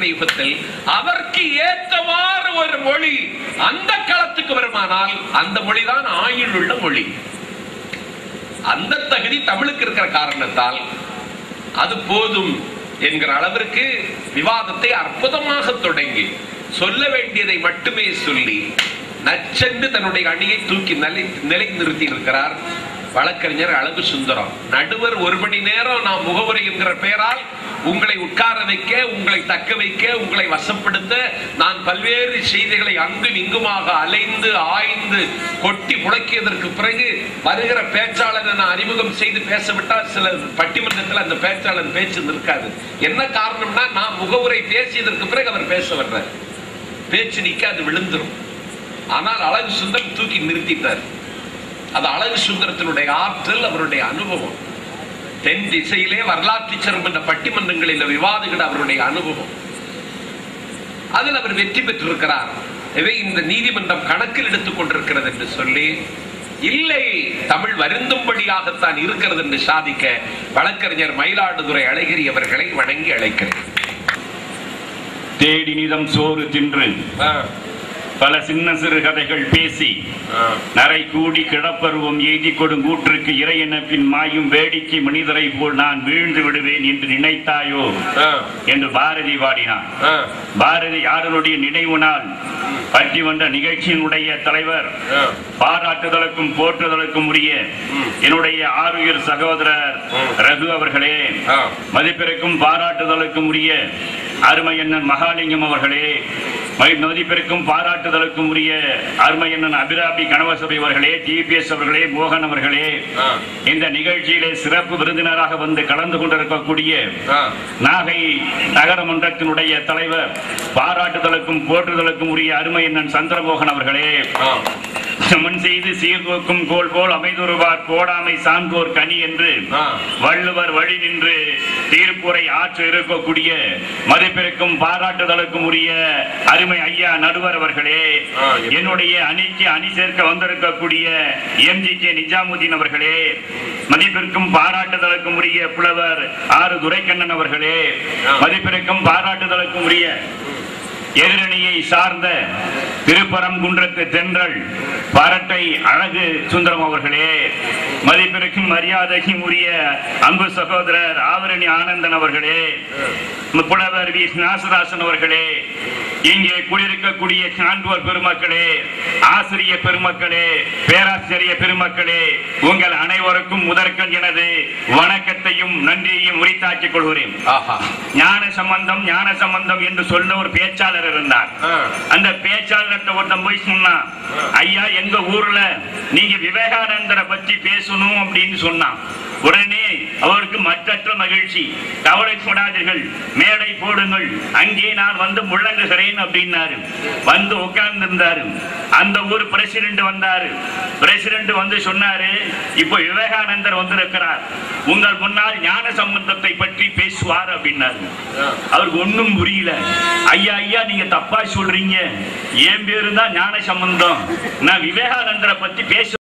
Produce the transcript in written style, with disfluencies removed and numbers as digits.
இருக்கிற யுகத்தில் அதற்கு ஏற்றவாறு ஒரு மொழி அந்த களத்துக்கு வருமானால் அந்த மொழிதான் ஆயுள் உள்ள மொழி. அந்த தகுதி தமிழுக்கு இருக்கிற காரணத்தால் அது போதும் என்கிற அளவிற்கு விவாதத்தை அற்புதமாக தொடங்கி சொல்ல வேண்டியதை மட்டுமே சொல்லி நச்சென்று தன்னுடைய அணியை தூக்கி நிலை நிறுத்தி இருக்கிறார் வழக்கறிஞர் அழகு சுந்தரம். நடுவர் ஒரு மணி நேரம் நான் முகவுரை என்கிற பெயரால் உங்களை உட்கார வைக்க, உங்களை தக்க வைக்க, உங்களை வசப்படுத்த நான் பல்வேறு செய்திகளை அங்கும் இங்குமாக அலைந்து ஆய்ந்து கொட்டி முழக்கியதற்கு பிறகு வருகிற பேச்சாளரை நான் அறிமுகம் செய்து பேசவிட்டால் சில பட்டிமன்றத்தில் அந்த பேச்சாளர் பேச்சு நிற்காது. என்ன காரணம்னா நான் முகவுரை பேசியதற்கு பிறகு அவர் பேச வர்றார், பேச்சு நிக்காது, விழுந்துரும். ஆனால் அழகு சுந்தரம் தூக்கி நிறுத்திட்டார். அது அழகு சுந்தரத்தினுடைய ஆற்றல், அவருடைய அனுபவம். தென் திசையிலே வரலாற்று சரம் என்ற பட்டிமன்றங்களில் விவாதிக்கிற அவருடைய அனுபவம், அதில் அவர் வெற்றி பெற்றிருக்கிறார். இவை இந்த நீதிமன்றம் கணக்கில் எடுத்துக் கொண்டிருக்கிறது என்று சொல்லி இல்லை, தமிழ் வருந்தும்படியாகத்தான் இருக்கிறது என்று சாதிக்க வழக்கறிஞர் மயிலாடுதுறை அழகிரி அவர்களை வணங்கி அழைக்கிறேன். தேடி நிதம் சோறு தின்று பல சின்ன சிறு கதைகள் பேசி நரை கூடி கிடப்பருவம் எய்தி கொடுங்கூற்றுக்கு இறையெனப்பின் மாயும் வேடிக்கை மனிதரை போல் நான் வீழ்ந்து விடுவேன் என்று நினைத்தாயோ என்று பாரதி பாடினார். பாரதி யாருடைய நினைவு நாள் பற்றி வந்த நிகழ்ச்சியினுடைய தலைவர், பாராட்டுதலுக்கும் போற்றுதலுக்கும் உரிய என்னுடைய ஆருயிர் சகோதரர் ரகு அவர்களே, மதிப்பிற்கும் பாராட்டுதலுக்கும் உரிய அருமை அண்ணன் மகாலிங்கம் அவர்களே, மதிப்பிற்கும் பாராட்டுதலுக்கும் உரிய அருமை அண்ணன் அபிராமி கணவசபை அவர்களே, டிபிஎஸ் அவர்களே, மோகன் அவர்களே, இந்த நிகழ்ச்சியிலே சிறப்பு விருந்தினராக வந்து கலந்து கொண்டிருக்கக்கூடிய நாகை நகரமன்றத்தினுடைய தலைவர், பாராட்டுதலுக்கும் போற்றுதலுக்கும் உரிய அருமை அண்ணன் சந்திரமோகன் அவர்களே, மண் செய்து சீர்தூக்கும் கோல் போல் அமைதுருவார் போடாமை சான்றோர் கனி என்று வள்ளுவர் வழி நின்று தீர்ப்புரை ஆற்ற இருக்கக்கூடிய மதிப்பிற்கும் பாராட்டுதலுக்கும் உரிய அருமை ஐயா நடுவர் அவர்களே, என்னுடைய அணிக்கு அணி சேர்க்க வந்திருக்கக்கூடிய எம்ஜிகே நிஜாமுதீன் அவர்களே, மதிப்பிற்கும் பாராட்டுதலுக்கும் உரிய புலவர் ஆறு துரைக்கண்ணன் அவர்களே, மதிப்பிற்கும் பாராட்டுதலுக்கும் உரிய எதிரணியை சார்ந்த திருப்பரங்குன்றத்து தென்றல் பரட்டை அழகு சுந்தரம் அவர்களே, மதிப்பிற்கும் மரியாதைக்கும் உரிய அன்பு சகோதரர் ஆவரணி ஆனந்தன் அவர்களே, புலவர் வி நாசராசன் அவர்களே, இங்கே கூடியிருக்கக்கூடிய சான்றோர் பெருமக்களே, ஆசிரிய பெருமக்களே, பேராசிரிய பெருமக்களே, உங்கள் அனைவருக்கும் முதற்கண் எனது வணக்கத்தையும் நன்றியையும் உரித்தாக்கிக் கொள்கிறேன். ஞான சம்பந்தம் என்று சொல்ல ஒரு பேச்சாளர் இருந்தார். அந்த பேச்சாளர்கிட்ட ஒருத்தன் போய் சொன்னா, ஐயா எங்க ஊர்ல நீங்க விவேகானந்தரை பற்றி பேசணும் அப்படின்னு சொன்னான். உடனே அவருக்கு மற்றற்ற மகிழ்ச்சி, கவலைப்படாதீர்கள், மேடை போடுங்கள், அங்கே நான் வந்து முழங்குகிறேன் அப்படின்னாரு. வந்து உட்கார்ந்து இருந்தாரு. அந்த ஊர் பிரசிடென்ட் வந்தாரு. பிரசிடென்ட் வந்து சொன்னாரு, இப்போ விவேகானந்தர் வந்திருக்கிறார், உங்கள் முன்னால் ஞான சம்பந்தத்தை பற்றி பேசுவார் அப்படின்னாரு. அவருக்கு ஒன்னும் புரியல. ஐயா ஐயா நீங்க தப்பா சொல்றீங்க, என் பேரு தான் ஞான சம்பந்தம், நான் விவேகானந்தரை பத்தி பேச